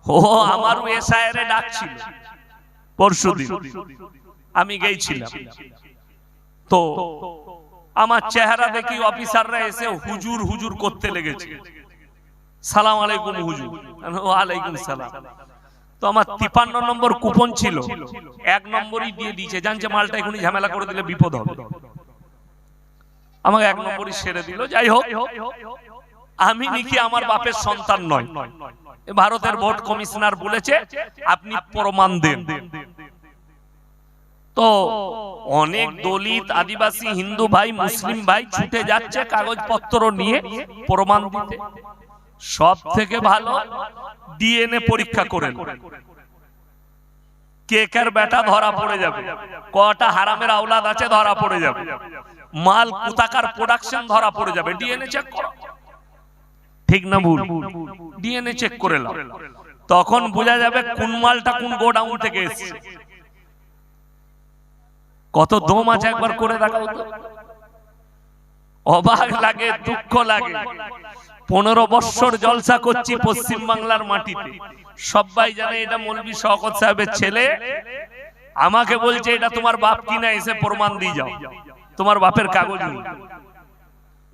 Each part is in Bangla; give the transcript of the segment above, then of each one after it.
ও আমার এসআইরে ডাকছিল পরশুদিন, আমি গেছিলাম। তো আমার চেহারা দেখি অফিসাররা এসে হুজুর হুজুর করতে লেগেছে। সালাম আলাইকুম হুজুর। ওয়ালাইকুম সালাম। তো আমার 53 নম্বর কুপন ছিল, 1 নম্বরই দিয়ে দিয়েছে, জানছে মালটা এখনই ঝামেলা করে দিলে বিপদ হবে, আমাকে 1 নম্বরই সেরে দিল। যাই হোক, আমি নাকি আমার বাপের সন্তান নয়। ভারতের ভোট কমিশনার বলেছে আপনি প্রমাণ দেন। তো অনেক দলিত, আদিবাসী, হিন্দু ভাই, মুসলিম ভাই ছুটে যাচ্ছে কাগজপত্র নিয়ে প্রমাণ দিতে। সব থেকে ভালো ডিএনএ পরীক্ষা করেন, কেকের বেটা ধরা পড়ে যাবে, কটা হারামের আওলাদ আছে ধরা পড়ে যাবে, মাল কোথাকার প্রোডাকশন ধরা পড়ে যাবে। ডিএনএ চেক করো, ঠিক না ভুল? ডিএনএ চেক করে নাও, তখন বোঝা যাবে কোন মালটা কোন গোডাউন থেকে এসেছে। কত দম আছে একবার করে দেখাও তো। অবাক লাগে, দুঃখ লাগে। 15 বছর জলসা করছি পশ্চিম বাংলার মাটিতে, সবাই জানে এটা মৌলভী শওকত সাহেবের ছেলে। আমাকে বলছে এটা তোমার বাপ কিনা, এসে প্রমাণ দিয়ে যাও, তোমার বাপের কাগজ নেই।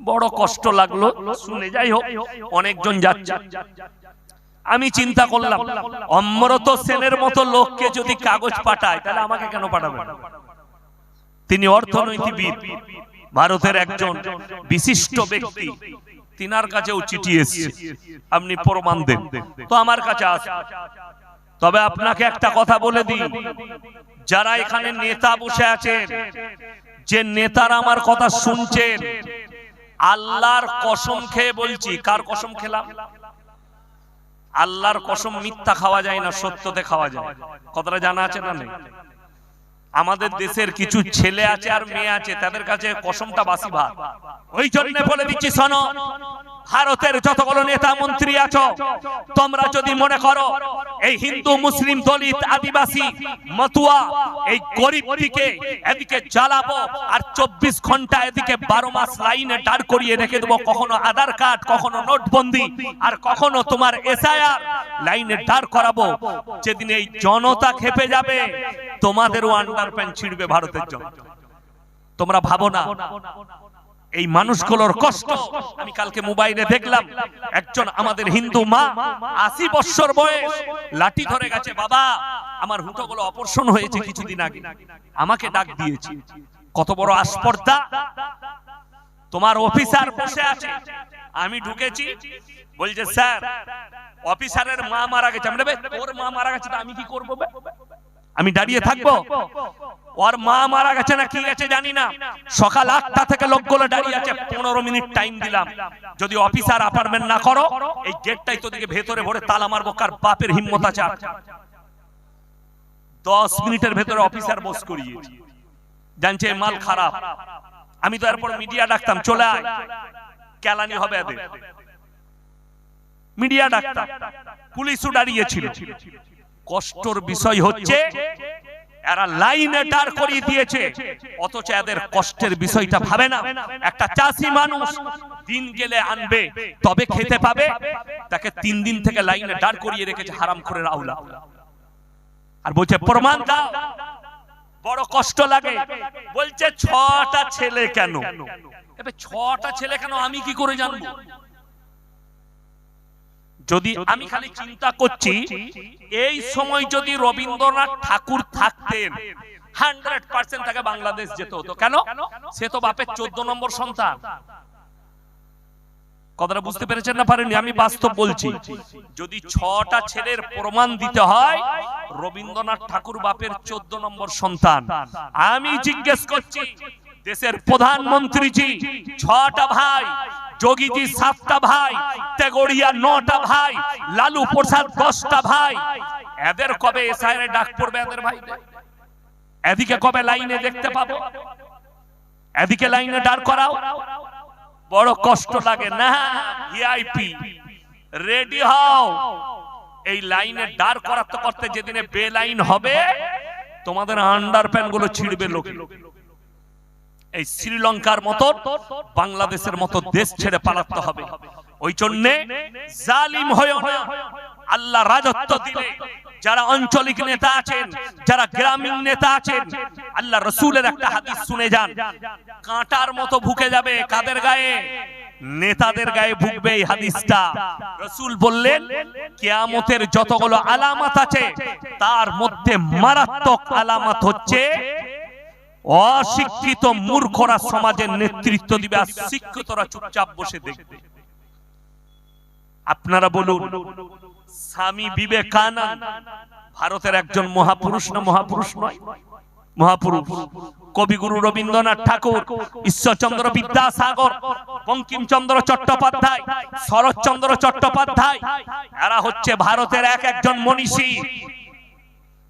বড় কষ্ট লাগলো শুনে। যাই হোক, অনেকজন যাচ্ছে। আমি চিন্তা করলাম অমরত সেনের মতো লোককে যদি কাগজ পাঠায় তাহলে আমাকে কেন পাঠাবে? তিনি অর্থনৈতিকবিদ, ভারতের একজন বিশিষ্ট ব্যক্তি, তিনার কাছেও চিঠি এসেছে, আপনি প্রমাণ দেন। তো আমার কাছে আসে। তবে আপনাকে একটা কথা বলে দিই, যারা এখানে নেতা বসে আছেন, যে নেতারা আমার কথা শুনছেন, আল্লাহর কসম খেয়ে বলছি। কার কসম খেলাম? আল্লাহর কসম মিথ্যা খাওয়া যায় না, সত্যতে খাওয়া যায়। কথাটা জানা আছে না নেই? আমাদের দেশের কিছু ছেলে আছে আর মেয়ে আছে, তাদের কাছে কসমটা বাসি ভাত। ওই জন্য বলে দিচ্ছি, শোনো, ভারতের যতগুলো নেতা মন্ত্রী আছো, তোমরা যদি মনে করো এই হিন্দু, মুসলিম, দলিত, আদিবাসী, মতুয়া, এই গরিবটিকে এদিকে জ্বালাবো আর 24 ঘন্টা এদিকে 12 মাস লাইনে দাঁড় করিয়ে রেখে দেবো, কখনো আধার কার্ড, কখনো নোটবন্দি, আর কখনো তোমার এসআইআর লাইনে দাঁড় করাবো, যেদিন এই জনতা খেপে যাবে, তোমাদেরও আন্ডারপ্যান্ট ছিড়বে ভারতের জন্য। তোমরা ভাবো না এই মানুষগুলোর কষ্ট। আমি কালকে মোবাইলে দেখলাম একজন আমাদের হিন্দু মা, 80 বছর বয়স, লাঠি ধরে গেছে, বাবা আমার হুটোগুলো অপারেশন হয়েছে কিছুদিন আগে, আমাকে ডাক দিয়েছে। কত বড় আস্পর্ধা! তোমার অফিসার বসে আছে, আমি ঢুকেছি, বলছে স্যার অফিসারের মা মারা গেছে। আমি বলছি ওর মা মারা গেছে, আমি কি করবো? আমি দাঁড়িয়ে থাকবো? ওর মা মারা গেছে না কি গেছে জানি না, সকাল 8টা থেকে লোকগুলো দাঁড়িয়ে আছে, 15 মিনিট টাইম দিলাম, যদি অফিসার অ্যাপয়েন্টমেন্ট না করো এই গেটটাই তো দিকে ভেতরে ভরে তালা মারবো। কার বাপের হিম্মত আছে? 10 মিনিটের ভেতরে অফিসার বস করিয়েছি, জানছে মাল খারাপ। আমি তো এরপর মিডিয়া ডাকতাম, চলে আয়, কেলানি হবে এদের। মিডিয়া ডাকতাম, পুলিশও দাঁড়িয়েছিল। কষ্টর বিষয় হচ্ছে এরা লাইনে দাঁড় করিয়ে দিয়েছে, অথচ এদের কষ্টের বিষয়টা ভাবে না। একটা চাষি মানুষ দিন গেলে আনবে তবে খেতে পাবে, তাকে 3 দিন থেকে লাইনে দাঁড় করিয়ে রেখেছে হারামখোরের আওলা, আর বলছে প্রমাণ দাও। বড় কষ্ট লাগে। বলছে 6টা ছেলে কেন? এবে 6টা ছেলে কেন আমি কি করে জানবো? যদি আমি খালি চিন্তা করছি, এই সময় যদি রবীন্দ্রনাথ ঠাকুর থাকতেন 100% তাকে বাংলাদেশ যেতে হতো। কেন? সে তো বাপের 14 নম্বর সন্তান। কথাটা বুঝতে পেরেছেন না পারেননি? আমি বাস্তব বলছি, যদি 6টা ছেলের প্রমাণ দিতে হয়, রবীন্দ্রনাথ ঠাকুর বাপের 14 নম্বর সন্তান। আমি জিজ্ঞেস করছি, দেশের প্রধানমন্ত্রীজি 6টা ভাই, যোগীজি 7টা ভাই, তেগড়িয়া 9টা ভাই, লালু প্রসাদ 10টা ভাই, এদের কবে এসআইআর ডাক পড়বে? এদের ভাইদের এদিকে কবে লাইনে দেখতে পাবো? এদিকে লাইনে দাঁড় করাও। বড় কষ্ট লাগে না? ভিআইপি রেডি হও, এই লাইনে দাঁড় করাতে করতে যেদিনে বেলাইন হবে, তোমাদের আন্ডারপ্যান্ট গুলো ছিড়বে লোকে। এই শ্রীলঙ্কার মতো, বাংলাদেশের মতো দেশ ছেড়ে পালাতে হবে। ওই জন্য জালিম হয়েও না, আল্লাহ রাজত্ব দিলে যারা আঞ্চলিক নেতা আছেন, যারা গ্রামীণ নেতা আছেন, আল্লাহ রাসূলের একটা হাদিস শুনে যান, কাঁটার মতো ভুকে যাবে কাদের গায়ে? নেতাদের গায়ে ভুগবে। এই হাদিসটা রাসূল বললেন কিয়ামতের যতগুলো আলামত আছে তার মধ্যে মারাত্মক আলামত হচ্ছে অশিক্ষিত মূর্খরা সমাজের নেতৃত্ব দিবে আর শিক্ষিতরা চুপচাপ বসে দেখবে। আপনারা বলুন, স্বামী বিবেকানন্দ ভারতের একজন মহাপুরুষ না মহাপুরুষ নয়? মহাপুরুষ। কবিগুরু রবীন্দ্রনাথ ঠাকুর, ঈশ্বরচন্দ্র বিদ্যাসাগর, বঙ্কিমচন্দ্র চট্টোপাধ্যায়, শরৎচন্দ্র চট্টোপাধ্যায়, এরা হচ্ছে ভারতের এক একজন মনীষী।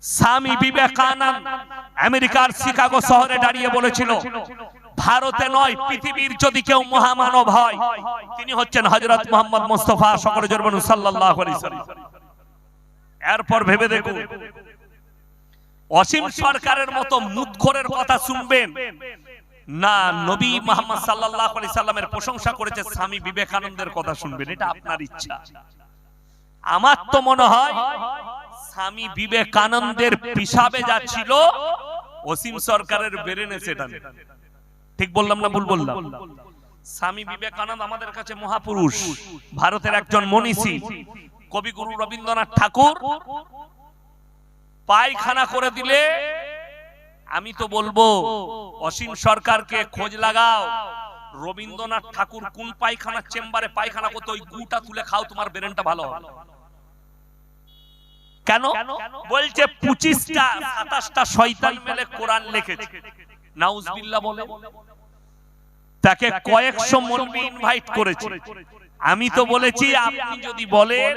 স্বামী বিবেকানন্দ আমেরিকার শিকাগো শহরে দাঁড়িয়ে বলেছিল, ভারতে নয় পৃথিবীর যদি কেউ মহামানব হয় তিনি হচ্ছেন হযরত মুহাম্মদ মুস্তাফা সকলে জোরে বলুন সাল্লাল্লাহু আলাইহি ওয়াসাল্লাম। এরপর ভেবে দেখুন, অসীম সরকারের মতো মুদখোরের কথা শুনবেন না নবী মুহাম্মদ সাল্লাল্লাহু আলাইহি সাল্লামের প্রশংসা করেছে স্বামী বিবেকানন্দের কথা শুনবেন? এটা আপনার ইচ্ছা। আমার তো মনে হয় স্বামী বিবেকানন্দের পিসাবে যাচ্ছিল অসীম সরকারের ব্রেনে সেটা। ঠিক বললাম না ভুল বললাম? স্বামী বিবেকানন্দ আমাদের কাছে মহাপুরুষ, ভারতের একজন মনীষী। কবিগুরু রবীন্দ্রনাথ ঠাকুর পায়খানা করে দিলে আমি তো বলবো অসীম সরকারকে খোঁজ লাগাও, রবীন্দ্রনাথ ঠাকুর কোন পায়খানার চেম্বারে পায়খানা করতে, ওই গুটা তুলে খাও, তোমার ব্রেনটা ভালো হবে। কেন বলছে 25টা 27টা শয়তান মিলে কোরআন লিখেছে। নাউজুবিল্লাহ বলে তাকে কয়েকশো মৌলবি ইনভাইট করেছে। আমি তো বলেছি আপনি যদি বলেন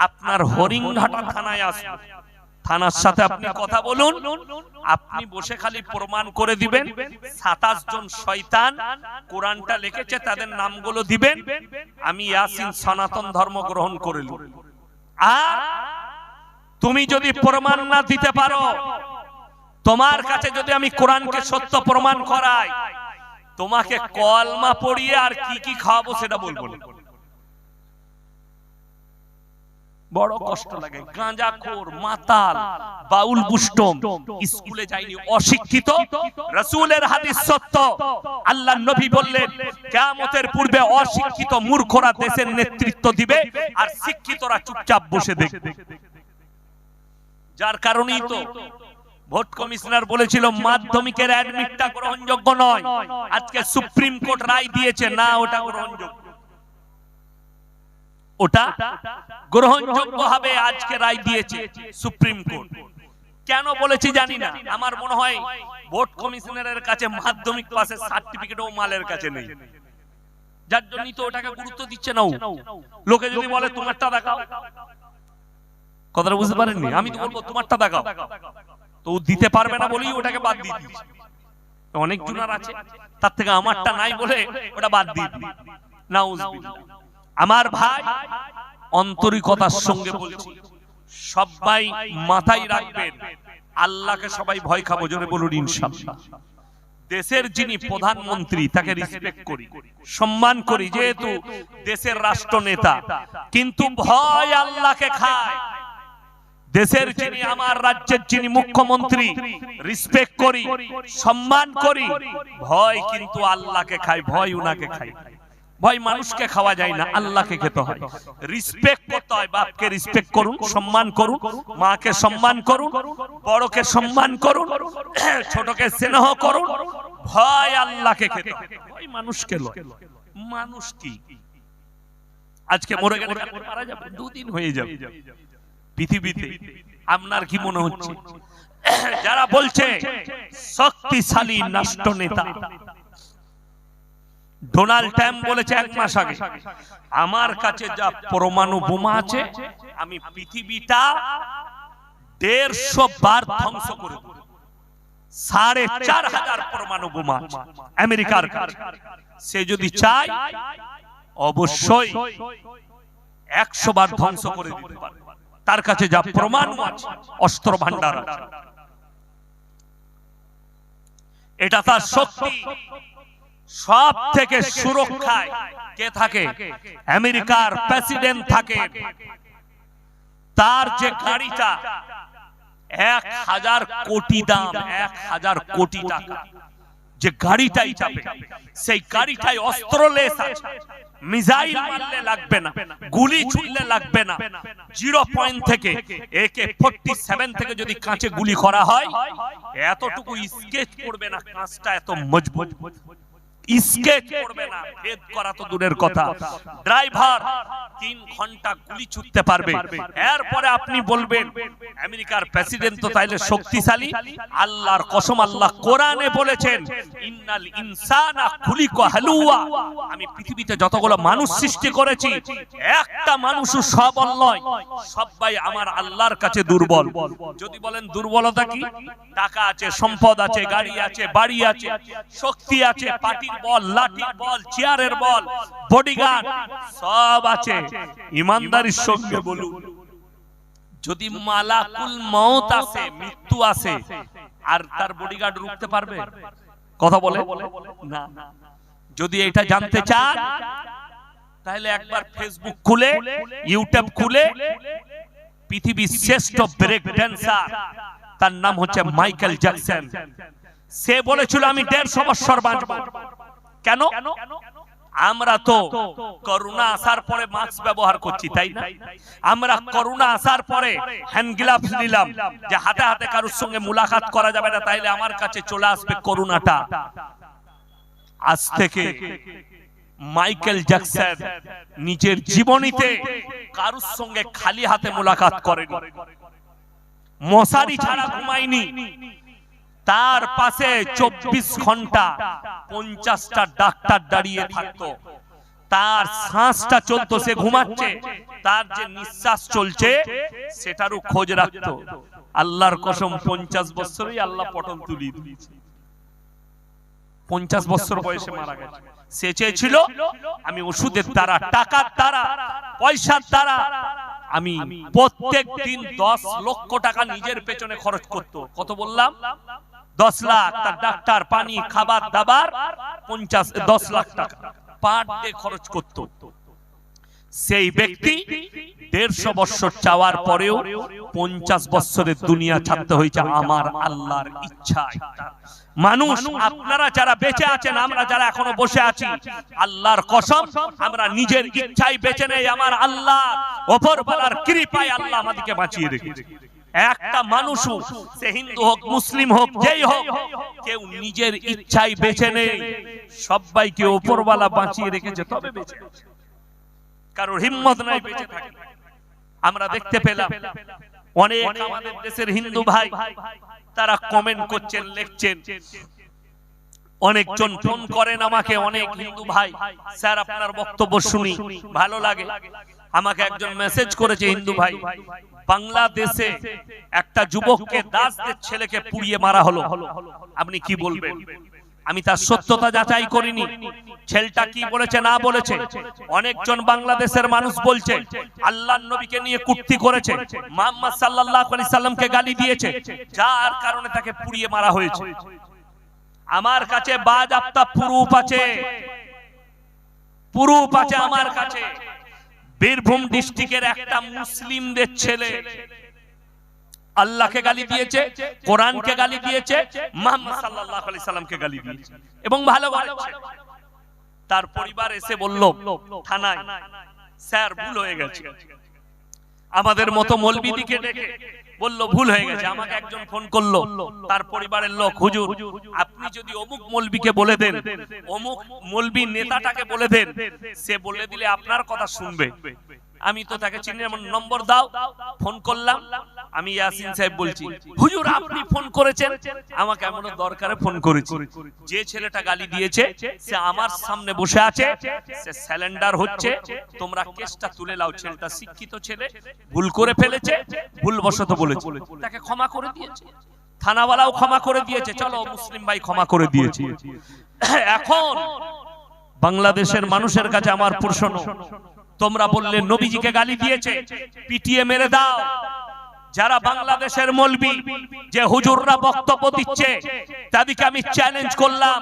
আপনার হরিংঘাটা থানায় আসুন, থানার সাথে আপনি কথা বলুন, আপনি বসে খালি প্রমাণ করে দিবেন 27 জন শয়তান কোরআনটা লিখেছে, তাদের নামগুলো দিবেন, আমি ইয়াসিন সনাতন ধর্ম গ্রহণ করিল। আর তুমি যদি প্রমাণ না দিতে পারো, তোমার কাছে যদি আমি কোরআনকে সত্য প্রমাণ করাই, তোমাকে কলমা পড়িয়ে আর কি কি খাওয়াবো সেটা বলবো না। বড় কষ্ট লাগে। গাঁজাখোর, মাতাল, বাউল বুষ্টম, স্কুলে যায়নি, অশিক্ষিত, রাসূলের হাদিস সত্য। আল্লাহর নবী বললেন কিয়ামতের পূর্বে অশিক্ষিত মূর্খরা দেশের নেতৃত্ব দিবে আর শিক্ষিতরা চুপচাপ বসে দেখবে। যার কারণেই তো ভোট কমিশনার বলেছিল মাধ্যমিকের অ্যাডমিটটা গ্রহণযোগ্য নয়, আজকে সুপ্রিম কোর্ট রায় দিয়েছে না ওটা গ্রহণযোগ্য, ওটা গ্রহণযোগ্য হবে, আজকে রায় দিয়েছে সুপ্রিম কোর্ট। কেন বলেছি জানি না, আমার মনে হয় ভোট কমিশনারের কাছে মাধ্যমিক পাসের সার্টিফিকেটও মালের কাছে নেই, যার জন্যই তো ওটাকে গুরুত্ব দিচ্ছে না। লোকে যদি বলে তোমারটা দেখাও, কথাটা বুঝতে পারেননি, আমি তো বলবো তোমারটা দেখাও, তো দিতে পারবে না বলেই ওটাকে বাদ দিয়ে দিচ্ছে। অনেক জুনার আছে তার থেকে আমারটা নাই বলে ওটা বাদ দিয়ে দিই। নাউজুবিল্লাহ। আমার ভাই আন্তরিকতার সঙ্গে বলছি, সবাই মাথায় রাখবেন আল্লাহকে সবাই ভয় খাবো, জোরে বলুন ইনশাআল্লাহ। দেশের যিনি প্রধানমন্ত্রী তাকে রেসপেক্ট করি, সম্মান করি, যেহেতু দেশের রাষ্ট্রনেতা, কিন্তু ভয় আল্লাহকে খায়। দেশের যিনি, আমার রাজ্যের যিনি মুখ্যমন্ত্রী, রেসপেক্ট করি, সম্মান করি, ভয় কিন্তু আল্লাহকে খায়, ভয় উনাকে খায়। ভয় মানুষকে খাওয়া যায় না, আল্লাহকে খেতে হয়। রেসপেক্ট করতে হয়, বাপকে রেসপেক্ট করুন, সম্মান করুন, মাকে সম্মান করুন, বড়কে সম্মান করুন, ছোটকে স্নেহ করুন। ভয় আল্লাহকে খেতে হয়, ভয় মানুষকে লয়। মানুষ কি আজকে মরে গেলে মারা যাবে, দুদিন হয়ে যাবে পৃথিবীতে। আপনার কি মনে হচ্ছে যারা বলছে শক্তিশালী রাষ্ট্র নেতা, ডোনাল্ড ট্রাম্প বলেছে 1 মাস আগে, আমার কাছে যা পরমাণু বোমা আছে আমি পৃথিবীটা 150 বার ধ্বংস করে দেব। 4500 পরমাণু বোমা আছে আমেরিকার কাছে। সে যদি চায় অবশ্যই 100 বার ধ্বংস করে দিতে পারে, তার কাছে যা প্রমাণ আছে, অস্ত্র ভান্ডার আছে। এটা তার শক্তি। সব থেকে সুরক্ষায় কে থাকে? আমেরিকার প্রেসিডেন্ট থাকে। তার যে গাড়িটা 1000 কোটি দাম, 1000 কোটি টাকা, যে গাড়িটাই চাপে সেই গাড়িটাই অস্ত্রলেস আছে, মিসাইল মারলে লাগবে না, গুলি ছুড়লে লাগবে না, 0 পয়েন্ট থেকে AK-47 থেকে যদি কাঁচে গুলি করা হয় এতটুকু স্কেচ পড়বে না, কাঁচটা এত মজবুত, স্কেচ পড়বে না, ভেদ করা তো দূরের কথা। ড্রাইভার 3 ঘন্টা গুলি ছুটতে পারবে। এরপরে আপনি বলবেন আমেরিকার প্রেসিডেন্ট তো তাইলে শক্তিশালী। আল্লাহর কসম, আল্লাহ কোরআনে বলেছেন ইন্নাল ইনসানা খুলিকা হালুয়া, আমি পৃথিবীতে যতগুলো মানুষ সৃষ্টি করেছি একটা মানুষও সবল নয়, সবাই আমার আল্লাহর কাছে দুর্বল। যদি বলেন দুর্বলতা কি, টাকা আছে, সম্পদ আছে, গাড়ি আছে, বাড়ি আছে, শক্তি আছে, পার্টির বল, লাঠির বল, চেয়ারের বল, বডিগার্ড সব আছে। ইমানদারির সঙ্গে বলুন, যদি মালাকুল মউত আসে, মৃত্যু আসে, আর তার বডিগার্ড রুখতে পারবে? কথা বলে না। যদি এটা জানতে চান তাহলে একবার ফেসবুক খুলে, ইউটিউব খুলে, পৃথিবীর শ্রেষ্ঠ ব্রেক ড্যান্সার, তার নাম হচ্ছে মাইকেল জ্যাকসন, সে বলেছিল আমি 150 বছর বাঁচব। কেন? আমরা তো করোনা আসার পরে মাস্ক ব্যবহার করছি, তাই না? আমরা করোনা আসার পরে হ্যান্ড গ্লাভস নিলাম, যে হাতে হাতে কারোর সঙ্গে মুলাকাত করা যাবে না, তাইলে আমার কাছে চলে আসবে করোনাটা। আজ থেকে মাইকেল জ্যাকসন নিজের জীবনীতে কারোর সঙ্গে খালি হাতে মুলাকাত করেনি, মশারি ছাড়া ঘুমায়নি, তার পাশে 24 ঘন্টা 50টা ডাক্তার দাঁড়িয়ে থাকতো, তার শ্বাসটা চলতো, সে ঘুমাচ্ছে, তার যে নিঃশ্বাস চলছে সেটারও খোঁজ রাখতো। আল্লাহর কসম 50 বছরেই আল্লাহ পটল তুলি দিয়েছে, 50 বছর বয়সে মারা গেছে। সে চেয়েছিল আমি ওষুধের দ্বারা, টাকার দ্বারা, পয়সার দ্বারা আমি প্রত্যেক দিন 10 লক্ষ টাকা নিজের পেছনে খরচ করত। কত বললাম? 10 লাখ। তার ডাক্তার, পানি, খাবার দাবার 10 লাখ টাকা পার ডে খরচ করত। সেই ব্যক্তি 150 বছর চাওয়ার পরেও 50 বছরের দুনিয়া ছাড়তে হয়েছে আমার আল্লাহর ইচ্ছায়। মানুষ, আপনারা যারা বেঁচে আছেন, আমরা যারা এখনো বসে আছি, আল্লাহর কসম আমরা নিজের ইচ্ছায় বেঁচে নেই, আমার আল্লাহ ওপরওয়ালার কৃপায় আল্লাহ আমাদেরকে বাঁচিয়ে রেখেছে। একটা মানুষও, সে হিন্দু হোক, মুসলিম হোক, যেই হোক, কেউ নিজের ইচ্ছায় বেঁচে নেই, সবাইকে ওপরওয়ালা বাঁচিয়ে রেখেছে, তবে বেঁচে আছে। কারোর হিম্মত নাই বেঁচে থাকে। আমরা দেখতে পেলাম অনেক আমাদের দেশের হিন্দু ভাই তারা কমেন্ট করছেন, লিখছেন, অনেকজন ফোন করেন আমাকে, অনেক হিন্দু ভাই, স্যার আপনার বক্তব্য শুনি ভালো লাগে। আমাকে একজন মেসেজ করেছে হিন্দু ভাই, বাংলাদেশে একটা যুবককে, দাসদের ছেলেকে পুড়িয়ে মারা হলো, আপনি কি বলবেন? আমি তার সত্যতা যাচাই করিনি, ছেলেটা কি বলেছে না বলেছে। অনেকজন বাংলাদেশের মানুষ বলছে আল্লাহর নবীকে নিয়ে কুট্টি করেছে, মুহাম্মদ সাল্লাল্লাহু আলাইহি সাল্লামকে গালি দিয়েছে, যার কারণে তাকে পুড়িয়ে মারা হয়েছে। আমার কাছে বাজেয়াপ্ত প্রুফ আছে, প্রুফ আছে আমার কাছে। বীরভূম ডিস্ট্রিক্টের একটা মুসলিমদের ছেলে আল্লাহকে গালি দিয়েছে, কোরআনকে গালি দিয়েছে, মুহাম্মদ সাল্লাল্লাহু আলাইহি সাল্লামকে গালি দিয়েছে, এবং ভালো বলেছে। তার পরিবার এসে বলল থানায়, স্যার ভুল হয়ে গেছে। আমাদের মতো মৌলবীদিকে ডেকে বলল ভুল হয়ে গেছে। আমাকে একজন ফোন করলো, তার পরিবারের লোক, হুজুর আপনি যদি অমুক মৌলবীকে বলে দেন, অমুক মৌলবী নেতাটাকে বলে দেন, সে বলে দিলে আপনার কথা শুনবে। আমি তো তাকে চিনি, নম্বর দাও। ফোন করলাম, আমি ইয়াসিন সাহেব বলছি, হুজুর আপনি ফোন করেছেন, আমাকে এমন দরকারে ফোন করেছি। যে ছেলেটা গালি দিয়েছে সে আমার সামনে বসে আছে, সে স্যালেন্ডার হচ্ছে, তোমরা কেসটা তুলে নাও। ছেলেটা শিক্ষিত ছেলে, ভুল করে ফেলেছে, ভুলবশত বলেছে, তাকে ক্ষমা করে দিয়েছে, থানাওয়ালাও ক্ষমা করে দিয়েছে, চলো মুসলিম ভাই ক্ষমা করে দিয়েছে। এখন বাংলাদেশের মানুষের কাছে আমার প্রশ্ন, তোমরা বললে নবীজিকে গালি দিয়েছে, পিটিয়ে মেরে দাও। যারা বাংলাদেশের মৌলবী, যে হুজুররা বক্তব্য দিচ্ছে, তাদেরকে আমি চ্যালেঞ্জ করলাম,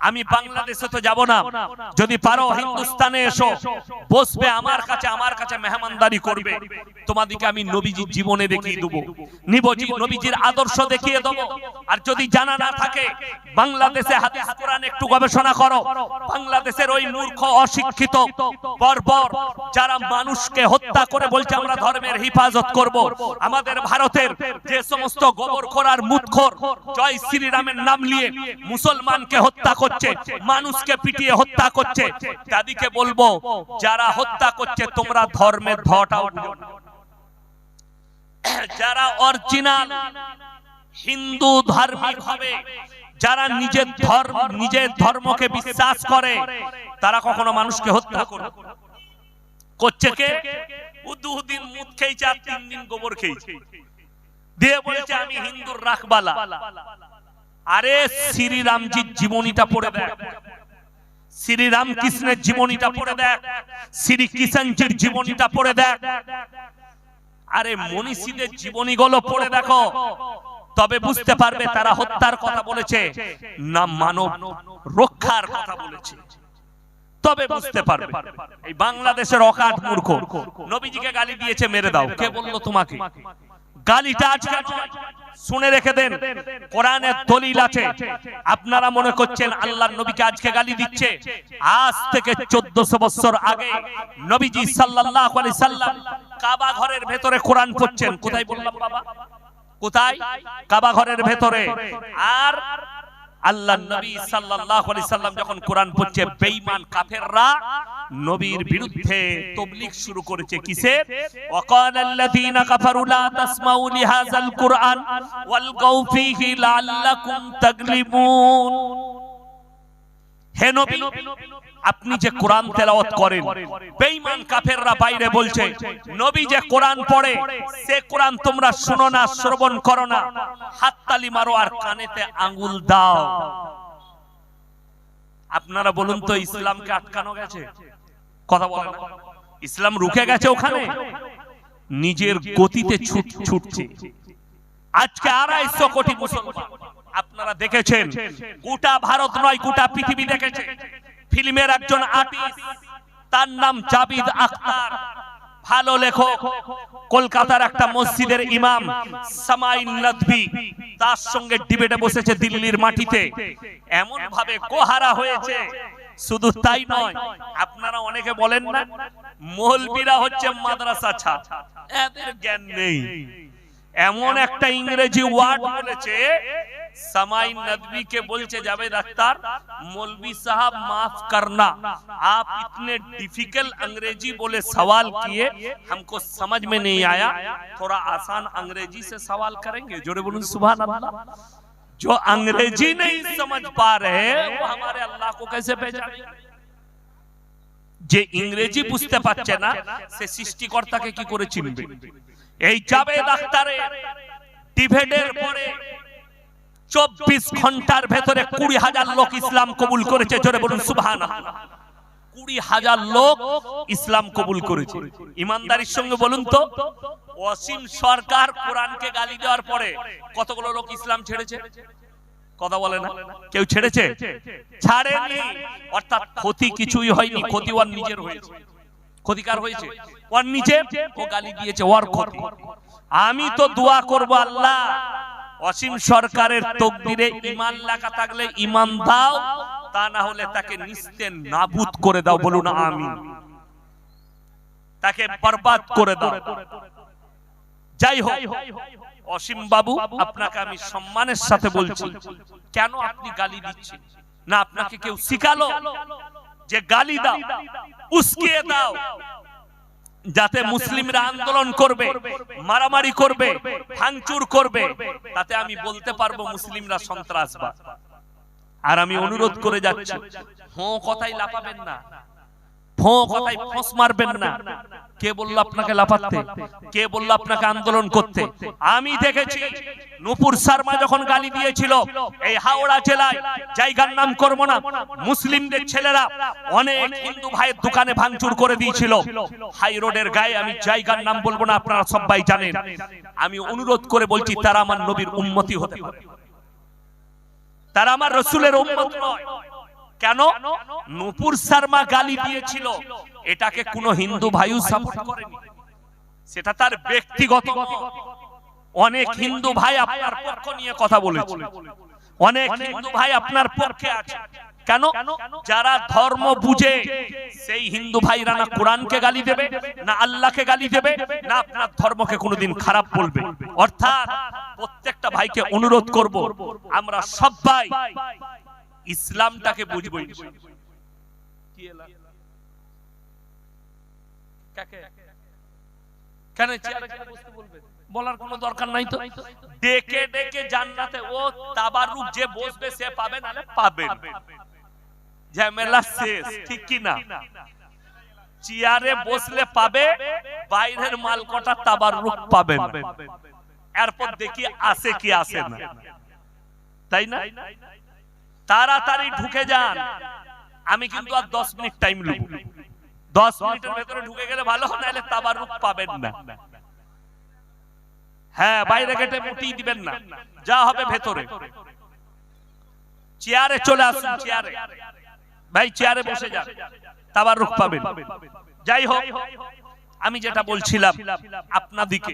আমি বাংলাদেশে তো যাব না, যদি পারো হিন্দুস্তানে এসো, বসবে আমার কাছে মেহমানদারি করবে, তোমাদেরকে আমি নবীজির জীবনে দেখিয়ে দেবো, নবীজির আদর্শ দেখিয়ে দেবো। আর যদি জানা না থাকে, বাংলাদেশে হাদিস কোরআন একটু গবেষণা করো। বাংলাদেশের ওই মূর্খ অশিক্ষিত বর্বর যারা মানুষকে হত্যা করে বলছে আমরা ধর্মের হিফাজত করব, আমাদের ভারতের যে সমস্ত গোবরখোর আর মুতখোর জয় শ্রীরামের নাম নিয়ে মুসলমানকে হত্যা করছে, মানুষকে পিটিয়ে হত্যা করছে, তাদেরকে বলবো যারা হত্যা করছে তোমরা ধর্মের ধটাও বুঝো না। যারা অরিজিনাল হিন্দু ধার্মিক হবে, যারা নিজের ধর্মকে বিশ্বাস করে, তারা কখনো মানুষকে হত্যা করছে কে? ও 2 দিন মুত খেয়েছে আর 3 দিন গোবর খেয়েছে, দিয়ে বলছে আমি হিন্দুর রাখবালা। আরে শ্রীরামজির জীবনীটা পড়ে দেখ, শ্রী রামকৃষ্ণের জীবনীটা পড়ে দেখ, শ্রী কৃষ্ণজির জীবনীটা পড়ে দেখ, আরে মনীষীদের জীবনীগুলো পড়ে দেখো, তবে বুঝতে পারবে তারা হত্যার কথা বলেছে না মানব রক্ষার কথা বলেছে, তবে বুঝতে পারবে। এই বাংলাদেশের অকাট মূর্খ নবীজিকে গালি দিয়েছে, মেরে দাও। কে বললো তোমাকে? গালিটা আজকে শুনে রেখে দেন, কোরআনের দলিল আছে। আপনারা মনে করছেন আল্লাহর নবীকে আজকে গালি দিচ্ছে, আজ থেকে 1400 বছর আগে নবীজি সাল্লাল্লাহু আলাইহি সাল্লাম কাবা ঘরের ভেতরে কোরআন পড়ছেন। কোথায় বললাম বাবা? কোথায়? কাবা ঘরের ভেতরে। আর আল্লাহর নবী সাল্লাল্লাহু আলাইহি সাল্লাম যখন কোরআন পড়ছে, বেঈমান কাফেররা নবীর বিরুদ্ধে তাবলীগ শুরু করেছে। কিসের? ওয়াকালাল্লাযীনা কাফারু লা তাসমাউ লিহাযাল কুরআন ওয়ালগাউ ফীহি লাআল্লাকুম তাগলিবুন। হে নবী, আপনি যে কোরআন তেলাওয়াত করেন, বেঈমান কাফেররা বাইরে বলছে নবী যে কোরআন পড়ে সে কোরআন তোমরা শুনো না, শ্রবণ করো না, হাততালি মারো আর কানেতে আঙ্গুল দাও। আপনারা বলুন তো, ইসলামকে আটকানো গেছে? কথা বলেন না। ইসলাম রুখে গেছে ওখানে? নিজের গতিতে ছুটছে। আজকে 250 কোটি মুসলমান, আপনারা দেখেছেন, গোটা ভারত নয় গোটা পৃথিবী দেখেছে। ফিল্মের একজন আর্টিস্ট, তার নাম জাবিদ আখতার, ভালো লেখক, কলকাতার একটা মসজিদের ইমাম সামাইন নদভী, তার সঙ্গে ডিবেটে বসেছে দিল্লির মাটিতে, এমন ভাবে গোহারা হয়েছে। শুধু তাই নয়, আপনারা অনেকে বলেন না মৌলবীরা হচ্ছে মাদ্রাসা ছাত্র, এদের জ্ঞান নেই। এমন একটা ইংরেজি ওয়ার্ড বলেছে, समाइन नदवी के बोलचे जावेद अख्तर, मौलवी साहब माफ करना, आप इतने डिफिकल्ट अंग्रेजी बोले सवाल किए, हमको समझ में नहीं आया, थोड़ा आसान अंग्रेजी से सवाल करेंगे। जोरे बोलूं सुभान अल्लाह। जो अंग्रेजी नहीं समझ पा रहे वो हमारे अल्लाह को कैसे पहचाने? जे इंग्रेजी बुझते पाচ্ছে না সে সৃষ্টিকর্তাকে কি করে চিনবে? এই জাবেদ আখতারের ডিবেটের পরে 24 ঘন্টার ভেতরে 20,000 লোক ইসলাম কবুল করেছে। জোরে বলুন সুবহানাল্লাহ। 20,000 লোক ইসলাম কবুল করেছে। ইমানদারির সঙ্গে বলুন তো, অসীম সরকার কোরআনকে গালি দেওয়ার পরে কতগুলো লোক ইসলাম ছেড়েছে? কথা বলে না কেউ ছেড়েছে? ছাড়েনি। অর্থাৎ ক্ষতি কিছুই হয়নি, ক্ষতি ওর নিজের হয়েছে। ক্ষতিকার হয়েছে ওর নিজের, ও গালি দিয়েছে ওর ক্ষতি। আমি তো দোয়া করব, আল্লাহ অসীম সরকারের তকদিরে ঈমান লেখা থাকলে ঈমান দাও, তা না হলে তাকে নিস্তে নাবুদ করে দাও। বলুন আমিন। তাকে বরবাদ করে দাও। যাই হোক, অসীম বাবু, আপনাকে আমি সম্মানের সাথে বলছি, কেন আপনি গালি দিচ্ছেন? না আপনাকে কেউ শিখালো যে গালি দাও, উস্কিয়ে দাও, যাতে মুসলিমরা আন্দোলন করবে, মারামারি করবে, ভাঙচুর করবে, তাতে আমি বলতে পারবো মুসলিমরা সন্ত্রাসবাদ। আর আমি অনুরোধ করে যাচ্ছি, হো কথাই লাফাবেন না, ফো কথাই ফোঁস মারবেন না। কে বলল আপনাকে লাফাতে? কে বলল আপনাকে আন্দোলন করতে? আমি দেখেছি নূপুর শর্মা যখন গালি দিয়েছিল, এই হাওড়া জেলায়, জায়গার নাম করব না, মুসলিমদের ছেলেরা অনেক হিন্দু ভাইয়ের দোকানে ভাঙচুর করে দিয়েছিল হাই রোডের গায়ে। আমি জায়গার নাম বলবো না, আপনারা সবাই জানেন। আমি অনুরোধ করে বলছি, তারা আমার নবীর উম্মতি হতে পারে, তারা আমার রাসূলের উম্মত নয়। কেন? নূপুর শর্মা গালি দিয়েছিল, এটাকে কোনো হিন্দু ভাইও সাপোর্ট করেনি, সেটা তার ব্যক্তিগত মত। অনেক হিন্দু ভাই আপনার পক্ষ নিয়ে কথা বলেছে, অনেক হিন্দু ভাই আপনার পক্ষে আছে। কেন? যারা ধর্ম বুঝে সেই হিন্দু ভাইরা না কোরআনকে গালি দেবে, না আল্লাহকে গালি দেবে, না আপনার ধর্মকে কোনোদিন খারাপ বলবে। অর্থাৎ প্রত্যেকটা ভাইকে অনুরোধ করব, আমরা সবাই ইসলামটাকে বুঝবো। কেন বলার কোনো দরকার নাই তো? ডেকে ডেকে জান্নাতে ও তাবারুক যে বসবে সে পাবে, না পাবে ঝামেলা শেষ, ঠিক কি না? চেয়ারে বসলে পাবে, বাইরের মাল কটা তাবারুক পাবে না। এরপর দেখি আসে কি আসে না, তাই না? তাড়াতাড়ি ঢুকে যান। আমি কিন্তু আর 10 মিনিট টাইম নেব, 10 মিনিটের ভেতরে ঢুকে গেলে ভালো হয়, নাহলে তাবারুক পাবেন না। হ্যাঁ, বাইরে গেটে মুটি দিবেন না, যা হবে ভেতরে। চেয়ারে চলে আসুন, চেয়ারে ভাই, চেয়ারে বসে যান, তাবারুক পাবেন। যাই হোক, আমি যেটা বলছিলাম আপনাদিকে,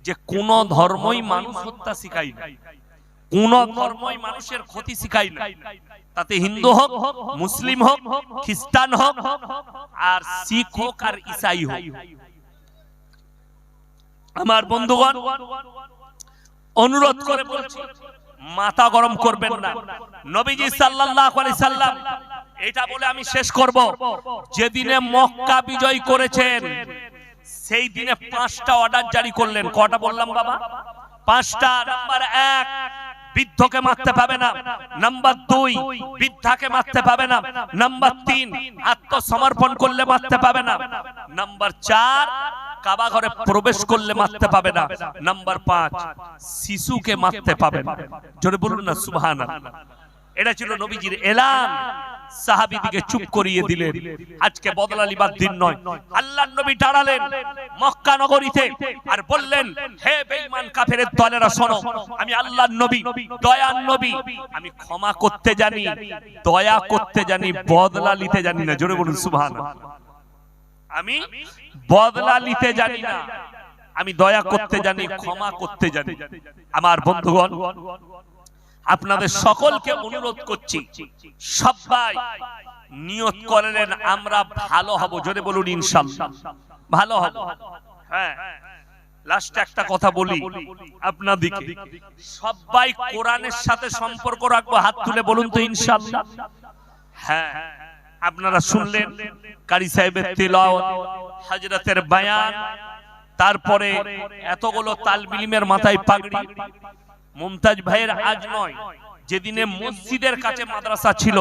যে কোন ধর্মই মানুষ হত্যা শিখায় না, কোন ধর্মই মানুষের ক্ষতি শিখায় না। তাতে হিন্দু হোক, মুসলিম হোক, খ্রিস্টান হোক, আর শিখ হোক, আর ঈসাই হোক। আমার বন্ধুগণ, অনুরোধ করে বলছি, মাথা গরম করবেন না। নবীজি সাল্লাল্লাহু আলাইহি সাল্লাম এটা বলে আমি শেষ করব, যেদিনে মক্কা বিজয় করেছেন সেই দিনে 5টা অর্ডার জারি করলেন। কটা বললাম বাবা? 5টা। নাম্বার 1, বৃদ্ধকে মারতে পাবে না। নাম্বার 2, বৃদ্ধাকে মারতে পাবে না। নাম্বার 3, আত্মসমর্পণ করলে মারতে পাবে না। নাম্বার 4, কাবা ঘরে প্রবেশ করলে মারতে পাবে না। নাম্বার 5, শিশুকে মারতে পাবে না। জোরে বলুন না সুবহানাল্লাহ। এটা ছিল নবীজির এলান। সাহাবীদিকে চুপ করিয়ে দিলেন। আজকে বদলা লিবার দিন নয়। আল্লাহর নবী দাঁড়ালেন মক্কা নগরীতে আর বললেন, হে বেঈমান কাফেরের দলেরা শোনো, আমি আল্লাহর নবী, দয়ার নবী। আমি ক্ষমা করতে জানি, দয়া করতে জানি, বদলা নিতে জানি না। জোরে বলুন সুবহানাল্লাহ। আমি বদলা নিতে জানি না, আমি দয়া করতে জানি, ক্ষমা করতে জানি। আমার বন্ধুগণ, আপনাদের সকলকে অনুরোধ করছি, সবাই নিয়ত করলেন আমরা ভালো হব। জোরে বলুন ইনশাআল্লাহ, ভালো হব। হ্যাঁ, লাস্টে একটা কথা বলি আপনাদেরকে, সবাই কোরআনের সাথে সম্পর্ক রাখবো। হাত তুলে বলুন তো ইনশাআল্লাহ। হ্যাঁ, আপনারা শুনলেন কারি সাহেবের তিলাওয়াত, হযরতের বয়ান, তারপরে এতগুলো তালবিলিমের মাথায় পাগড়ি। মুমতাজ ভাইয়ের আজ নয়, যেদিনে মসজিদের কাছে মাদ্রাসা ছিল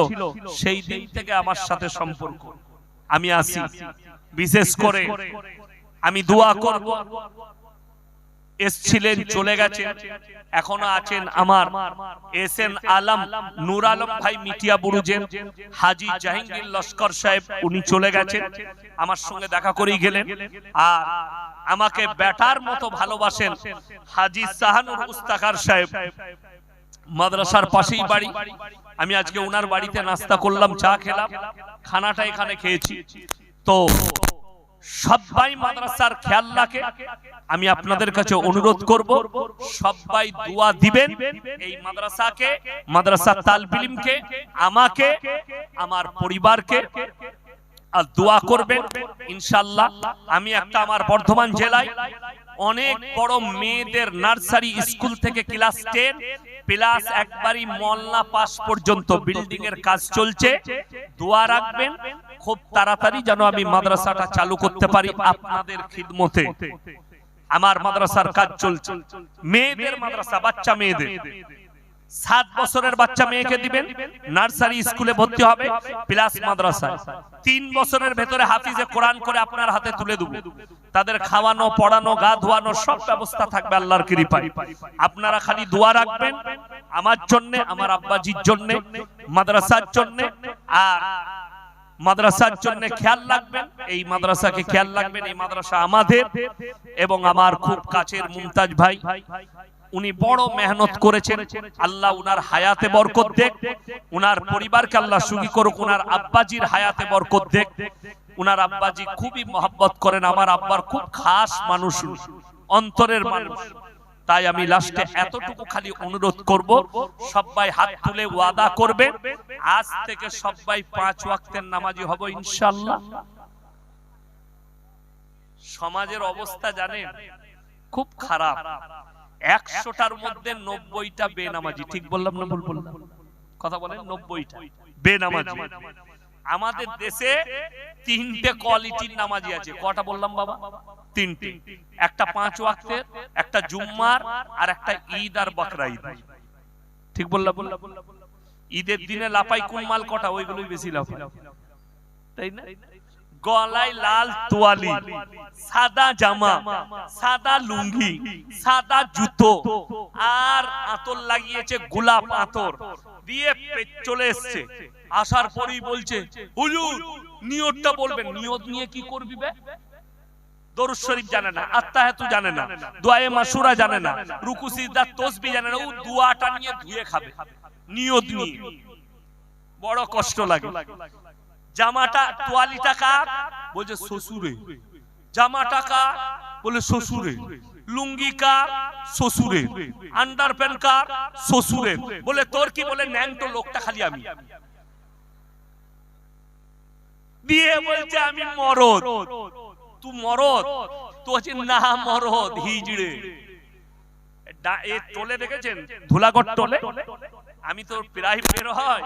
সেই দিন থেকে আমার সাথে সম্পর্ক। আমি আসি, বিশেষ করে আমি দোয়া করব। এসছিলেন, চলে গেছেন, এখনো আছেন আমার এসএন আলম, নূর আলম ভাই মিটিয়া বুরুজের, হাজী জাহাঙ্গীর লস্কর সাহেব, উনি চলে গেছেন, আমার সঙ্গে দেখা করেই গেলেন। আর আমাকে বেটার মতো ভালোবাসেন হাজী শাহানুর উস্তাকার সাহেব, মাদ্রাসার পাশেই বাড়ি। আমি আজকে ওনার বাড়িতে নাস্তা করলাম, চা খেলাম, খানাটা এখানে খেয়েছি। তো সবাই মাদ্রাসার খেয়াল রাখে। আমি আপনাদের কাছে অনুরোধ করব, সবাই দোয়া দিবেন এই মাদ্রাসাকে, মাদ্রাসার তালবিলিমকে, আমাকে, আমার পরিবারকে, আর দোয়া করবেন ইনশাআল্লাহ। আমি একটা আমার বর্ধমান জেলায় অনেক বড় মেয়েদের নার্সারি স্কুল থেকে ক্লাস 10 প্লাস একবারই মোল্লা পাস পর্যন্ত বিল্ডিং এর কাজ চলছে। দোয়া রাখবেন খুব তাড়াতাড়ি যেন আমি মাদ্রাসাটা চালু করতে পারি আপনাদের খিদমতে। আমার মাদ্রাসার কাজ চলছে, মেয়েদের মাদ্রাসা, বাচ্চা মেয়েদের। 7 বছরের বাচ্চা মেয়েকে দিবেন, নার্সারি স্কুলে ভর্তি হবে প্লাস মাদ্রাসায়। 3 বছরের ভেতরে হাফিজে কোরআন করে আপনার হাতে তুলে দেব। তাদের খাওয়ানো, পড়ানো, গা ধোয়ানো সব ব্যবস্থা থাকবে আল্লাহর কৃপায়। আপনারা খালি দোয়া রাখবেন আমার জন্য, আমার আব্বাজির জন্য, মাদ্রাসার জন্য। আর মাদ্রাসার জন্য খেয়াল রাখবেন, এই মাদ্রাসাকে খেয়াল রাখবেন। এই মাদ্রাসা আমাদের এবং আমার খুব কাছের মুমতাজ ভাই উনি বড় মেহনত করেছেন, আল্লাহ উনার হায়াতে বরকত দেখ, উনার পরিবারকে আল্লাহ সুখী করুক, উনার আব্বাজির হায়াতে বরকত দেখ। উনার আব্বাজি খুবই মহব্বত করেন, আমার আব্বার খুব খাস মানুষ, অন্তরের মানুষ। তাই আমি লাস্টে এতটুকু খালি অনুরোধ করব, সবাই হাত তুলে ওয়াদা করবে আজ থেকে সবাই 5 ওয়াক্তের নামাজি হব ইনশাআল্লাহ। সমাজের অবস্থা জানেন খুব খারাপ, 100টার মধ্যে 90টা বেনামাজি। ঠিক বললাম না ভুল বললাম? কথা বলেন, 90টা বেনামাজি। আমাদের দেশে 3টে কোয়ালিটির নামাজি আছে। কটা বললাম বাবা? 3টে। একটা 5 ওয়াক্তের, একটা জুম্মার, আর একটা ঈদ আর বকরা ঈদ। ঠিক বললাম? ঈদের দিনে লাপাই কোন মাল কটা, ওইগুলোই বেশি লাফাই, তাই না? গলায় লাল তোয়ালি, সাদা জামা, সাদা লুঙ্গি, সাদা জুতো, আর আতর লাগিয়েছে গোলাপ আতর দিয়ে চলে এসছে। আসার পরেই বলছে হুজুর নিয়তটা বলবেন। নিয়ত নিয়ে কি করবি বে? দরুদ শরীফ জানে না, আত্তাহিয়াতু জানে না, দোয়ায়ে মাসুরা জানে না, রুকু সিজদা তাসবিহ জানে না, ও দোয়াটা নিয়ে ধুয়ে খাবে নিয়ত নিয়ে। বড় কষ্ট লাগে। জামাটা তোয়ালিটা কার? বলছে শ্বশুরে। জামাটা কার? বলে শ্বশুরে। লুঙ্গি কার? শ্বশুরে। আন্ডারপ্যান্ট কার? শ্বশুরে। বলে তোর কি? বলে ন্যাংটো লোকটা খালি আমি। দিয়ে বলছে আমি মরদ। তুই মরদ? তো বলছে না মরদ হিজড়ে। এ টোলে দেখেছেন ধুলাগড় টোলে? আমি তো প্রায় বের হয়,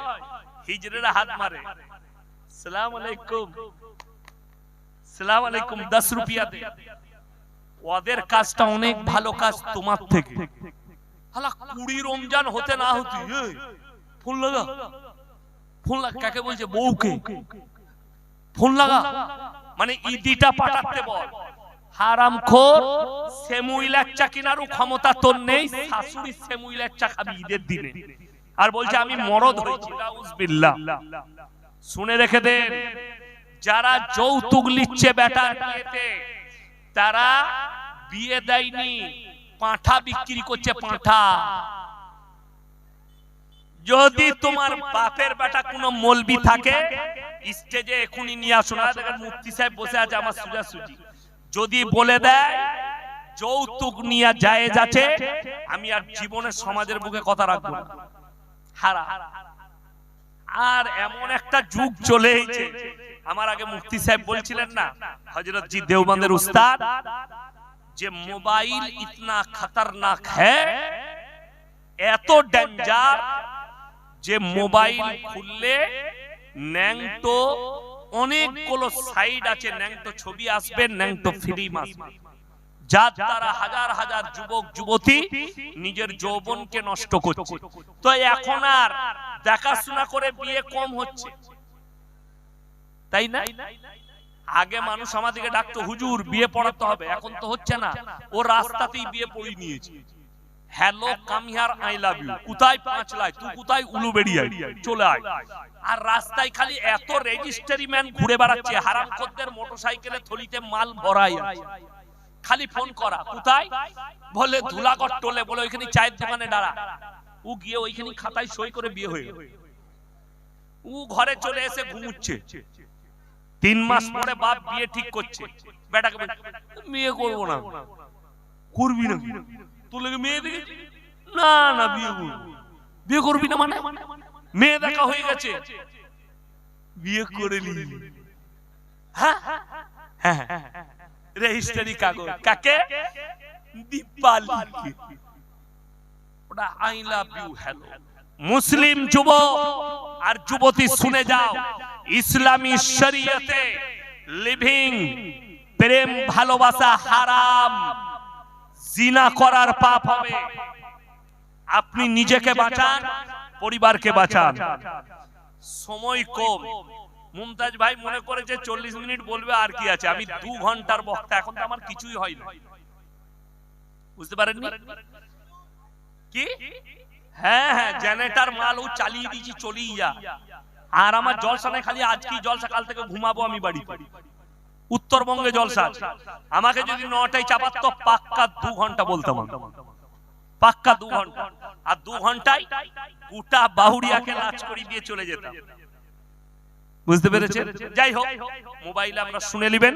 হিজড়েরা হাত মারে, সালাম আলাইকুম, সালাম আলাইকুম, 10 রুপিয়া দে। ওদের কাজটা অনেক ভালো কাজ তোমার থেকে। হালা 20 রমজান হতে না হতে ফোন লাগা, ফোন লাগা। কাকে বলছে? বউকে ফোন লাগা, মানে ঈদিটা পাঠাতে বল। হারামখোর, সেমুইলের চা কেনারও ক্ষমতা তোর নেই, শাশুড়ি সেমুইলের চা খাবি ঈদের দিনে, আর বলছে আমি মরদ হয়েছি। নাউজুবিল্লাহ। শুনে রেখে দেন, যারা যৌতুক নিচ্ছে বেটার বিয়েতে, তারা বিয়ে দেয়নি, পাঁঠা বিক্রি করছে, পাঁঠা। যদি তোমার বাপের বেটা কোনো মৌলবি থাকে, স্টেজে এখনই নিয়ে আসুন। দেখেন মুফতি সাহেব বসে আছে আমার সুজাসুজি, যদি বলে দেয় যৌতুক নিয়ে জায়েজ আছে, আমি আর জীবনে সমাজের বুকে কথা রাখবো না। হারা। আর এমন একটা যুগ চলে এসেছে, আমার আগে মুফতি সাহেব বলছিলেন না, হযরত জি দেওবন্দের উস্তাদ, যে মোবাইল ইতনা খতরনাক হ্যায়, এত ডেঞ্জার যে মোবাইল খুললে ন্যাংটো অনেকগুলো সাইড আছে, ন্যাংটো ছবি আসবে, ন্যাংটো ফিল্ম আসবে, যার দ্বারা হাজার হাজার যুবক যুবতী নিজের যৌবনকে নষ্ট করছে। তো এখন আর দেখাশোনা করে বিয়ে কম হচ্ছে, তাই না? আগে মানুষ আমাদেরকে ডাকতো হুজুর বিয়ে পড়াতে হবে, এখন তো হচ্ছে না, ও রাস্তাতেই বিয়ে পড়িয়ে নিয়েছে। Hello come here, I love you, কোথায় পাঁচলাই, তুই কোথায় উলুবেড়িয়ায়, চলে আয়। আর রাস্তায় খালি এত রেজিস্ট্রি ম্যান ঘুরে বেড়াচ্ছে, হারামখোরদের মোটরসাইকেলে থলিতে মাল ভরাই আছে, খালি ফোন করা। কোথায়? বলে ধুলাগড় টোলে, বলে ওইখানে চায়ের দোকানে দাঁড়া। ও গিয়ে ওইখানে খাতায় সই করে বিয়ে হয়ে গেল। ও ঘরে চলে এসে ঘুমুচ্ছে। 3 মাস পরে বাপ বিয়ে ঠিক করছে, বেটাকে বিয়ে করবো না। করবি না? তোর লাগে মেয়ে দেখে? না না বিয়ে করবো। বিয়ে করবি না মানে? মেয়ে দেখা হয়ে গেছে, বিয়ে করে নি। হ্যাঁ হ্যাঁ, রেজিস্ট্রি কাগজ। কাকে? দীপালি। ওটা আই লাভ ইউ হ্যালো। মুসলিম যুবক আর যুবতী শুনে যাও, ইসলামী শরীয়তে লিভিং, প্রেম ভালোবাসা হারাম, জিনা করার পাপ হবে। আপনি নিজেকে বাঁচান, পরিবারকে বাঁচান। সময় কম। মুমতাজ ভাই মনে করেছে 40 মিনিট বলবে, আর কি আছে, আমি 2 ঘন্টার বক্তা, এখন তো আমার কিছুই হয় না। বুঝতে পারেননি কি? হ্যাঁ হ্যাঁ, জেনারেটর মাল ও চালিয়ে দিয়েছি, চলেই যা। আর আমার জলসা নাই, খালি আজকেই জলসা, কাল থেকে ঘুমাবো আমি বাড়িতে। উত্তরবঙ্গে জলসা আছে, আমাকে যদি 9টায় চাপাত তো পাক্কা 2 ঘন্টা বলতাম। পাক্কা 2 ঘন্টা। আর 2 ঘন্টায় গোটা বাহুরিয়াকে লাচ করে দিয়ে চলে যেতাম। বুঝতে পেরেছেন? যাই হোক, মোবাইলে আমরা শুনে নেবেন।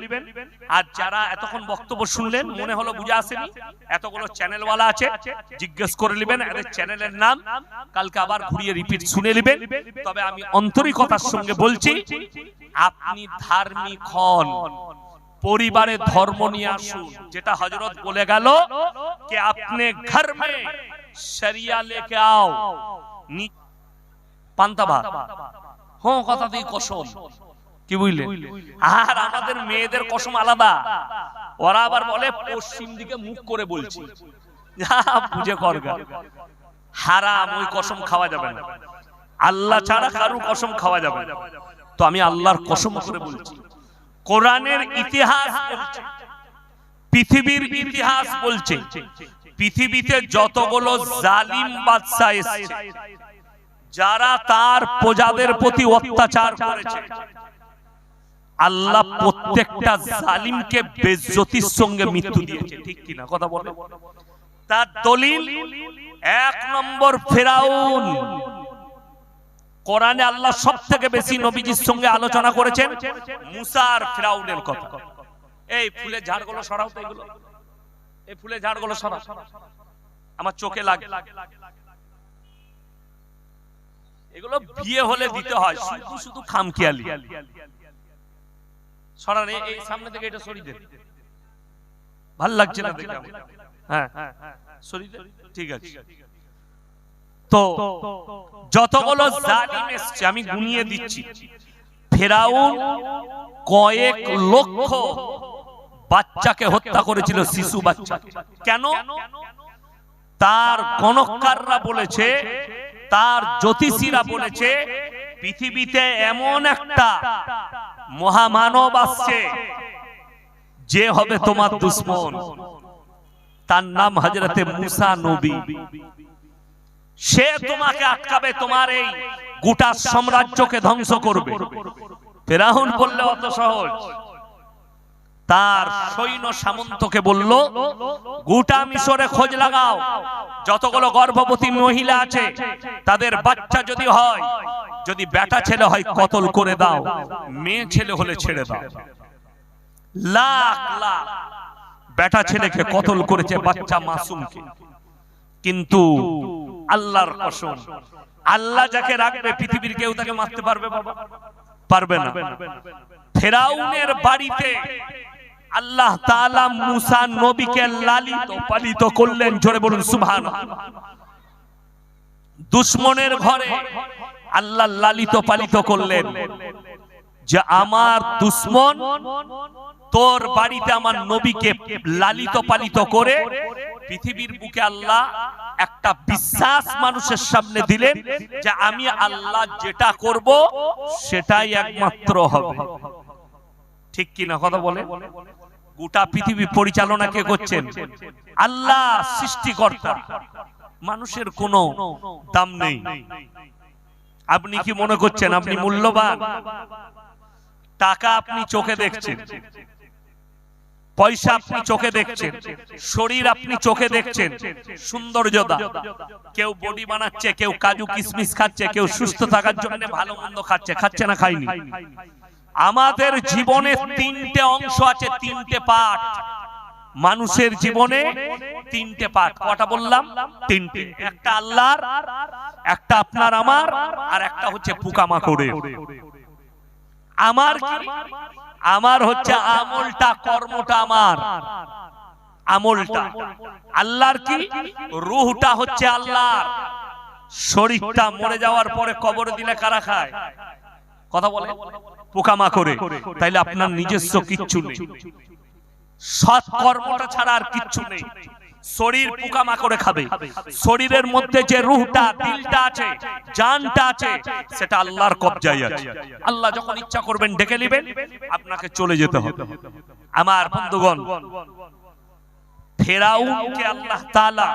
আর যারা এতক্ষণ বক্তব্য শুনলেন মনে হলো বুঝে আসেনি, এতগুলো চ্যানেলওয়ালা আছে, জিজ্ঞেস করে নেবেন এদের চ্যানেলের নাম, কালকে আবার ঘুরিয়ে রিপিট শুনে নেবেন। তবে আমি আন্তরিকতার সঙ্গে বলছি, আপনি ধার্মিক হন, পরিবারে ধর্ম নিয়ে আসুন। যেটা হযরত বলে গেল कि अपने घर में शरिया लेके आओ। পান্তা ভাত, হ্যাঁ কথাতেই কসম, কি বুঝলে? আর আমাদের মেয়েদের কসম আলাদা, ওরা আবার বলে পশ্চিম দিকে মুখ করে বলছি, বুঝে করগা, হারাম, ওই কসম খাওয়া যাবে না। আল্লাহ ছাড়া কারো কসম খাওয়া যাবে না। তো আমি আল্লাহর কসম করে বলছি, কোরআনের ইতিহাস বলছে, পৃথিবীর ইতিহাস বলছে, পৃথিবীতে যতগুলো জালিম বাদশা এসেছে, যারা তার প্রজাদের প্রতি অত্যাচার করেছে, আল্লাহ প্রত্যেকটা জালিমকে বেইজ্জতির সঙ্গে মৃত্যু দিয়েছে। ঠিক কি না কথা বলে? তার দলিল 1 নম্বর ফেরাউন। কোরআনে আল্লাহ সবথেকে বেশি নবীজির সঙ্গে আলোচনা করেছেন মুসা আর ফেরাউনের কথা। এই ফুলের ঝাড়গুলো সরাও তো, এগুলো এই ফুলের ঝাড়গুলো সরাও, আমার চোখে লাগে। এগুলো বিয়ে হলে দিতে হয়, শুধু শুধু খামখেয়ালি। সরান, এই সামনে থেকে এটা সরিয়ে দেন, ভাল লাগছে না দেখে। হ্যাঁ সরিয়ে দেন, ঠিক আছে। তো যতগুলো জালিম এসেছে আমি গুনিয়ে দিচ্ছি। ফেরাউন কয়েক লক্ষ বাচ্চাকে হত্যা করেছিল, শিশু বাচ্চা। কেন? তার গণককাররা বলেছে, তার জ্যোতিষীরা বলেছে, পৃথিবীতে এমন একটা মহামানব আসছে যে হবে তোমার দুশমন। তার নাম হযরতে মুসা নবী। সে তোমাকে আটকাবে, তোমার এই গোটা সাম্রাজ্যকে ধ্বংস করবে। ফেরাউন বললে অত সহজ। তার সৈন্য সামন্তকে বলল, গোটা মিশরে খোঁজ লাগাও, যতগুলো গর্ভবতী মহিলা আছে তাদের বাচ্চা যদি হয়, যদি বেটা ছেলে হয় কতল করে দাও, মেয়ে ছেলে হলে ছেড়ে দাও। লাখ লাখ বেটা ছেলেকে কতল করেছে, বাচ্চা মাসুমকে। কিন্তু আল্লাহর কসম, আল্লাহ যাকে রাখবে পৃথিবীর কেউ তাকে মারতে পারবে বাবা? পারবে না। ফেরাউনের বাড়িতে আল্লাহ তাআলা মুসা নবীকে লালিত পালিত করলেন। জোরে বলুন সুবহানাল্লাহ। দুশমনের ঘরে আল্লাহ লালিত পালিত করলেন যে আমার দুশমন তোর বাড়িতে আমার নবীকে লালিত পালিত করে পৃথিবীর বুকে আল্লাহ একটা বিশ্বাস মানুষের সামনে দিলেন যে আমি আল্লাহ যেটা করব সেটাই একমাত্র হবে। ঠিক কি না কথা বলে? গোটা পৃথিবী পরিচালনা কে করছেন? আল্লাহ সৃষ্টিকর্তা। মানুষের কোনো দাম নেই। আপনি কি মনে করছেন আপনি মূল্যবান? টাকা আপনি চোখে দেখছেন, পয়সা আপনি চোখে দেখছেন, শরীর আপনি চোখে দেখছেন, সৌন্দর্যতা। কেউ বডি বানাচ্ছে, কেউ কাজু কিশমিশ খাচ্ছে, কেউ সুস্থ থাকার জন্য ভালো মন্দ খাচ্ছে। খাচ্ছে না খায়নি? আমাদের জীবনে 3টে অংশ আছে, 3টে পার্ট। মানুষের জীবনে 3টে পার্ট। কটা বললাম? 3টে। একটা আল্লাহর, একটা আপনার আমার, আর একটা হচ্ছে পোকামাকড়ের। আমার কি? আমার হচ্ছে আমলটা, কর্মটা আমার আমলটা। আল্লাহর কি? রূহটা হচ্ছে আল্লাহর। শরীরটা মরে যাওয়ার পরে কবরে দিলে কারা খায়? কথা বলে পোকামাকড়ে। তাইলে আপনার নিজস্ব কিচ্ছু নেই, সৎ কর্মটা ছাড়া আর কিচ্ছু নেই। শরীর পোকামাকড়ে খাবে। শরীরের মধ্যে যে রূহটা, দিলটা আছে, জানটা আছে, সেটা আল্লাহর কবজায় আছে। আল্লাহ যখন ইচ্ছা করবেন ডেকে নেবেন, আপনাকে চলে যেতে হবে। আমার বন্ধুগণ, ফেরাউনকে আল্লাহ তাআলা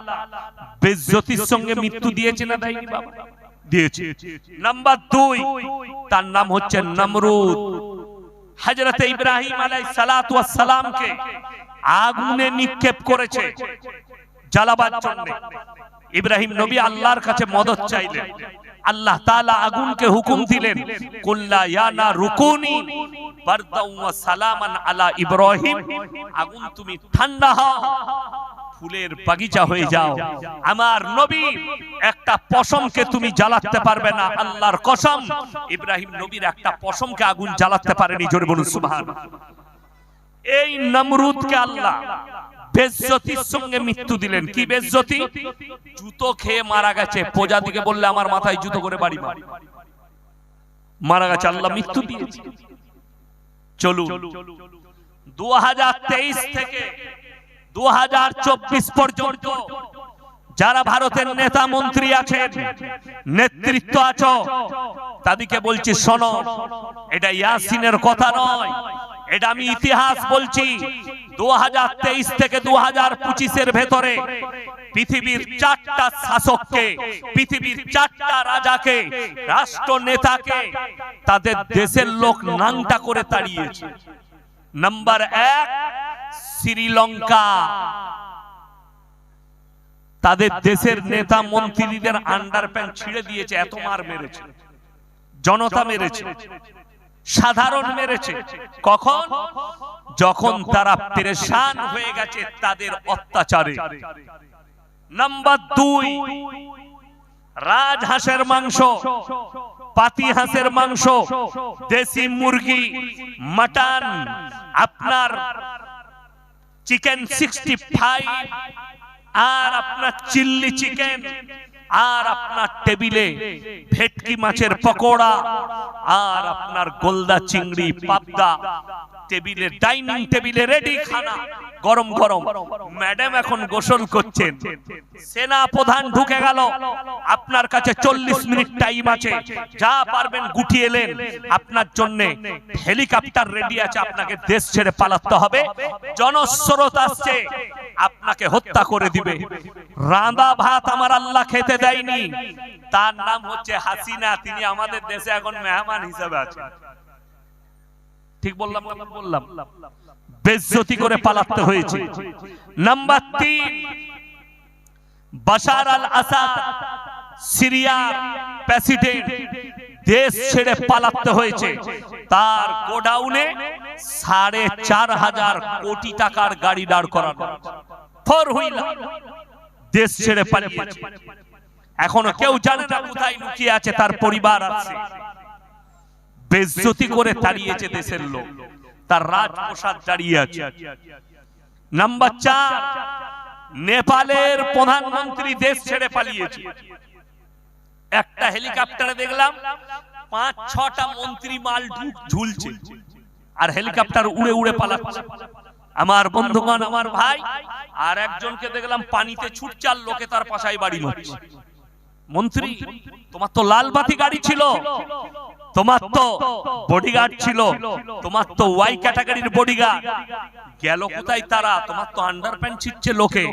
বেইজ্জতির সঙ্গে মৃত্যু দিয়েছে না দেয়নি বাবা? দিয়েছে। নাম্বার 2, তার নাম হচ্ছে নমরুদ। হযরত ইব্রাহিম আলাইহিস সালাতু ওয়াস সালামকে আগুনে নিক্ষেপ করেছে জ্বালাবার জন্য। ইব্রাহিম নবী আল্লাহর কাছে মদদ চাইলেন, আল্লাহ তাআলা আগুনকে হুকুম দিলেন, কুল্লা ইয়া না রুকুনি বারদাউ ওয়া সালামান আলা ইব্রাহিম, আগুন তুমি ঠান্ডা হও, ফুলের বাগিচা হয়ে যাও। আমার নবী একটা পশমকে তুমি জ্বালাতে পারবে না, আল্লাহর কসম ইব্রাহিম নবীর একটা পশমকে আগুন জ্বালাতে পারেনি। জোরে বলুন সুবহানাল্লাহ। এই নমরুদকে আল্লাহ বেজ্জতির সঙ্গে মৃত্যু দিলেন। কি বেজ্জতি? জুতো খেয়ে মারা গেছে। প্রজাতিকে বললে আমার মাথায় জুতো করে বাড়ি মার, মারা গেছে, আল্লাহ মৃত্যু দিয়েছে। চলুন 2023 থেকে 2024 পর্যন্ত যারা ভারতের নেতা মন্ত্রী আছেন, নেতৃত্ব আছো, তাদেরকে বলছি শোনো, এটা ইয়াসিনের কথা নয়, এটা আমি ইতিহাস বলছি। 2023 থেকে 2025 এর ভেতরে পৃথিবীর 4টা শাসককে, পৃথিবীর 4টা রাজাকে, রাষ্ট্র নেতাকে তাদের দেশের লোক নাংটা করে তাড়িয়েছে। নাম্বার 1 শ্রীলঙ্কা, তাদের দেশের নেতা মন্ত্রীদের আন্ডারপ্যান্ট ছিঁড়ে দিয়েছে, এত মার মেরেছে, জনতা মেরেছে, সাধারণ মেরেছে। কখন? যখন তারা পেরেশান হয়ে গেছে তাদের অত্যাচারে। নাম্বার 2 রাজহাঁসের মাংস, পাতি হাঁসের মাংস, দেশি মুরগি, মাটন, আপনার চিকেন 65, আর আপনার চিল্লি চিকেন, আর আপনার টেবিলে ভেটকি মাছের পকোড়া, আর আপনার গোলদা চিংড়ি, পাবদা, টেবিলে ডাইনিং টেবিলে রেডি খানা, গরম গরম। ম্যাডাম এখন গোসল করছেন, সেনা প্রধান ঢুকে গেল, আপনার কাছে 40 মিনিট টাইম আছে, যা পারবেন গুটিয়ে এলেন, আপনার জন্য হেলিকপ্টার রেডি আছে, আপনাকে দেশ ছেড়ে পালাতে হবে, জনস্রোত আসছে, আপনাকে হত্যা করে দিবে। রাঁধা ভাত আমার আল্লাহ খেতে দেয়নি, তার নাম হচ্ছে হাসিনা, তিনি আমাদের দেশে এখন মেহমান হিসেবে আছেন। ঠিক বললাম না? বললাম। বেজ্জতি করে পালাতে হয়েছে। নাম্বার 3 বাশার আল আসাদ, সিরিয়ার প্রেসিডেন্ট, দেশ ছেড়ে পালাতে হয়েছে। তার গোডাউনে 4,500 কোটি টাকার গাড়ি দাঁড় করানো, 4 হুইলার, দেশ ছেড়ে পালিয়েছে। এখনো কেউ জানে না কোথায় লুকিয়ে আছে, তার পরিবার আছে। বেজ্জতি করে তাড়িয়েছে দেশের লোক, তার রাজপ্রাসাদ দাঁড়িয়ে আছে। নাম্বার 4 নেপালের প্রধানমন্ত্রী দেশ ছেড়ে পালিয়েছে। একটা হেলিকপ্টারে দেখলাম 5-6টা মন্ত্রী মাল ঝুলছে, আর হেলিকপ্টার উড়ে উড়ে পালাচ্ছে। আমার বন্ধুগণ, আমার ভাই, আর একজনকে দেখলাম পানিতে ছুটছে, আর লোকে তার পাশায় বাড়ি মারছে। মন্ত্রী, তোমার তো লাল বাতি গাড়ি ছিল, তোমার তো বডিগার্ড ছিল, তোমার তো ওয়াই ক্যাটাগরির বডিগার্ড, গেল কোথায় তারা? তোমার তো আন্ডারপ্যান্ট ছিটছে লোকে।